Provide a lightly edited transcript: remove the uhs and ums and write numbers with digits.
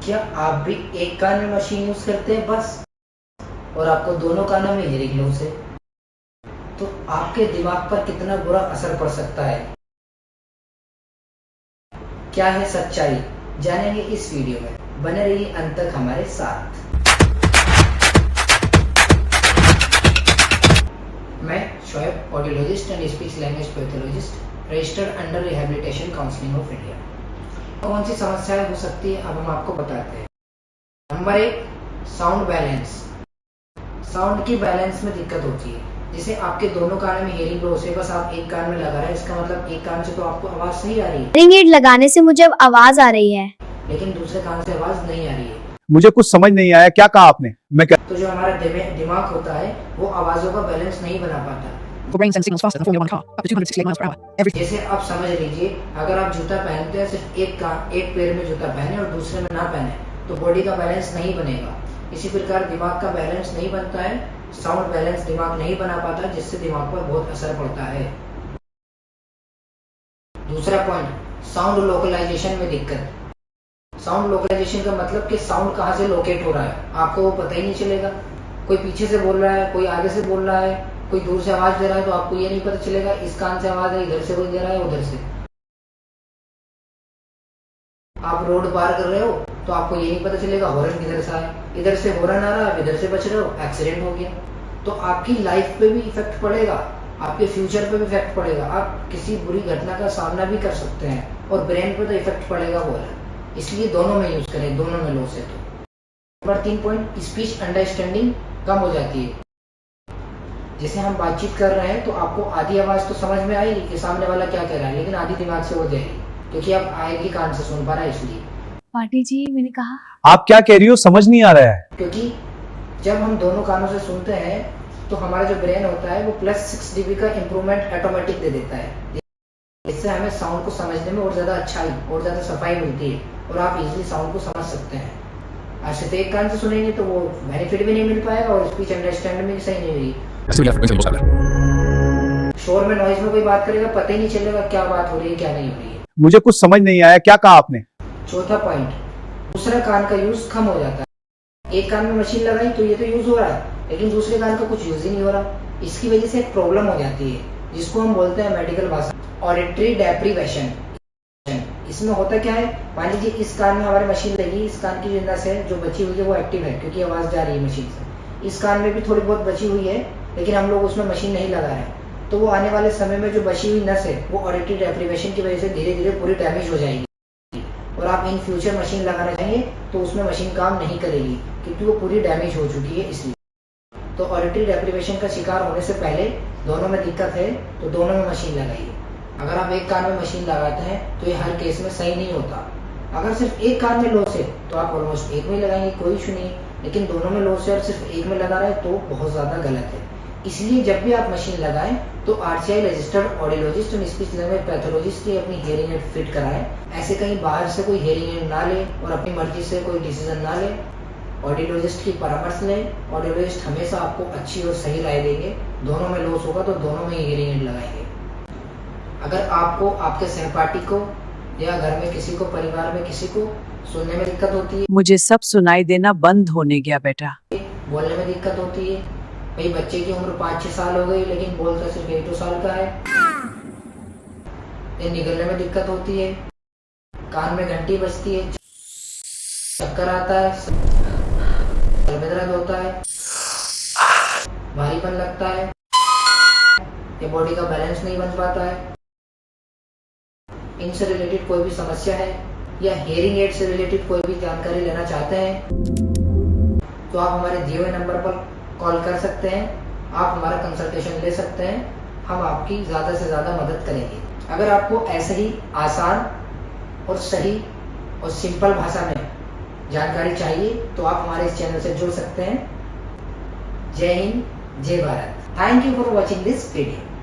क्या आप भी एक कान में मशीन यूज करते हैं बस, और आपको दोनों कानों में हियरिंग लॉस है? तो आपके दिमाग पर कितना बुरा असर पड़ सकता है? क्या है सच्चाई, जानेंगे इस वीडियो में। बने रहिए अंत तक हमारे साथ। मैं Shoaib, audiologist and speech language pathologist, registered under rehabilitation counselling of India. कौन सी समस्याएं हो सकती है, अब हम आपको बताते हैं। Number 1, sound balance. साउंड की बैलेंस में दिक्कत होती है। जैसे आपके दोनों कानों में हियरिंग लॉस है, बस आप एक कान में लगा रहे हैं, इसका मतलब एक कान से तो आपको आवाज सही आ रही है, हियरिंग एड लगाने से मुझे अब आवाज आ रही है, लेकिन दूसरे कान से आवाज नहीं आ रही है। मुझे कुछ समझ नहीं आया, क्या कहा आपने? तो जो हमारा दिमाग होता है वो आवाजों का बैलेंस नहीं बना पाता। The brain sends signals faster than Formula 1 car, up to 268 miles per hour. Every जैसे आप समझ लीजिए, अगर आप जूता पहनते हैं, सिर्फ एक पैर में जूता पहने और दूसरे में ना पहने, तो बॉडी का बैलेंस नहीं बनेगा। इसी प्रकार दिमाग का बैलेंस नहीं बनता है, साउंड बैलेंस दिमाग नहीं बना पाता, जिससे दिमाग पर बहुत असर पड़ता है। दूसरा पॉइंट, साउंड लोकलाइजेशन में दिक्कत। साउंड लोकलाइजेशन का मतलब कि साउंड कहाँ से लोकेट हो रहा है आपको वो पता ही नहीं चलेगा। कोई पीछे से बोल रहा है, कोई आगे से बोल रहा है, कोई दूर से आवाज दे रहा है, तो आपको ये नहीं पता चलेगा इस कान से आवाज है, इधर से कोई दे रहा है, उधर से। आप रोड पार कर रहे हो तो आपको ये नहीं पता चलेगा हॉर्न किधर से आया, इधर से हॉर्न आ रहा है, इधर से बच रहे हो, एक्सीडेंट हो गया। तो आपकी लाइफ पे भी इफेक्ट पड़ेगा, आपके फ्यूचर पे भी इफेक्ट पड़ेगा, आप किसी बुरी घटना का सामना भी कर सकते हैं, और ब्रेन पे तो इफेक्ट पड़ेगा वो है। इसलिए दोनों में यूज करें, दोनों में लॉस है। तो नंबर 3 पॉइंट, स्पीच अंडरस्टैंडिंग कम हो जाती है। जैसे हम बातचीत कर रहे हैं तो आपको आधी आवाज तो समझ में आएगी कि सामने वाला क्या कह रहा है, लेकिन आधी दिमाग से वो जाएगी, क्योंकि आप आएगी कान से सुन पा रहा है इसलिए। पाटिल जी मैंने कहा आप क्या कह रही हो, समझ नहीं आ रहा है। क्योंकि जब हम दोनों कानों से सुनते हैं तो हमारा जो ब्रेन होता है वो +6 dB का इम्प्रूवमेंट ऑटोमेटिक दे देता है। इससे हमें साउंड को समझने में और ज़्यादा अच्छाई और ज़्यादा सफाई मिलती है, और आप इजीली साउंड को समझ सकते हैं। आज सिर्फ एक कान से सुनेंगे तो वो बेनिफिट भी नहीं मिल पाएगा, और स्पीच अंडरस्टैंडिंग भी सही नहीं होगी। शोर में, नॉइज में कोई बात करेगा, पता ही नहीं चलेगा क्या बात हो रही है, क्या नहीं हो रही है। मुझे कुछ समझ नहीं आया, क्या कहा आपने? चौथा पॉइंट, दूसरा कान का यूज कम हो जाता है। एक कान में मशीन लगाई तो ये तो यूज हो रहा है, लेकिन दूसरे कान का कुछ यूज ही नहीं हो रहा। इसकी वजह से एक प्रॉब्लम हो जाती है, जिसको हम बोलते हैं मेडिकल भाषा ऑडिटरी डेप्रीवेशन। इसमें होता क्या है, मान लीजिए इस कान में हमारी मशीन लगी, इस कान की जो नस है जो बची हुई है वो एक्टिव है, क्योंकि आवाज जा रही है मशीन से। इस कान में भी थोड़ी बहुत बची हुई है, लेकिन हम लोग उसमें मशीन नहीं लगा रहे हैं। तो वो आने वाले समय में जो बची हुई नस है वो ऑडिटरी डेप्रीवेशन की वजह से धीरे धीरे पूरी डैमेज हो जाएगी, और आप इन फ्यूचर मशीन लगाना चाहिए तो उसमें मशीन काम नहीं करेगी, क्योंकि वो पूरी डैमेज हो चुकी है। इसलिए तो ऑडिटरी डेप्रीवेशन का शिकार होने से पहले दोनों में दिक्कत है तो दोनों में मशीन लगाइए। अगर आप एक कान में मशीन लगाते हैं तो ये हर केस में सही नहीं होता। अगर सिर्फ एक कान में लॉस है तो आप ऑलमोस्ट एक में लगाएंगे, कोई इशू नहीं, लेकिन दोनों में लॉस है और सिर्फ एक में लगा रहे हैं तो बहुत ज़्यादा गलत है। इसलिए जब भी आप मशीन लगाएं तो RCI रजिस्टर्ड ऑडियोलॉजिस्ट और स्पीच लैंग्वेज पैथोलॉजिस्ट की अपनी हियरिंग एड फिट कराएं। ऐसे कहीं बाहर से कोई हियरिंग एड ना ले और अपनी मर्जी से कोई डिसीजन ना ले, ऑडियोलॉजिस्ट की परामर्श लें। ऑडियोलॉजिस्ट हमेशा आपको अच्छी और सही राय देंगे। दोनों में लॉस होगा तो दोनों में हियरिंग एड लगाएंगे। अगर आपको, आपके सहपाठी को या घर में किसी को, परिवार में किसी को सुनने में दिक्कत होती है, मुझे सब सुनाई देना बंद होने गया बेटा। बोलने में दिक्कत होती है, भाई बच्चे की उम्र 5-6 साल हो गई लेकिन बोलता सिर्फ 1-2 साल का है, ये निगलने में दिक्कत होती है, कान में घंटी बजती है, चक्कर आता है, सर में दर्द होता है, भारीपन लगता है, या बॉडी का बैलेंस नहीं बन पाता है, इनसे रिलेटेड कोई भी समस्या है, या हियरिंग एड से रिलेटेड कोई भी जानकारी लेना चाहते हैं, तो आप हमारे दिए हुए नंबर पर कॉल कर सकते हैं। आप हमारा कंसल्टेशन ले सकते हैं, हम आपकी ज़्यादा से ज़्यादा मदद करेंगे। अगर आपको ऐसे ही आसान और सही और सिंपल भाषा में जानकारी चाहिए तो आप हमारे इस चैनल से जुड़ सकते हैं। जय हिंद, जय Bharat. Thank you for watching this video.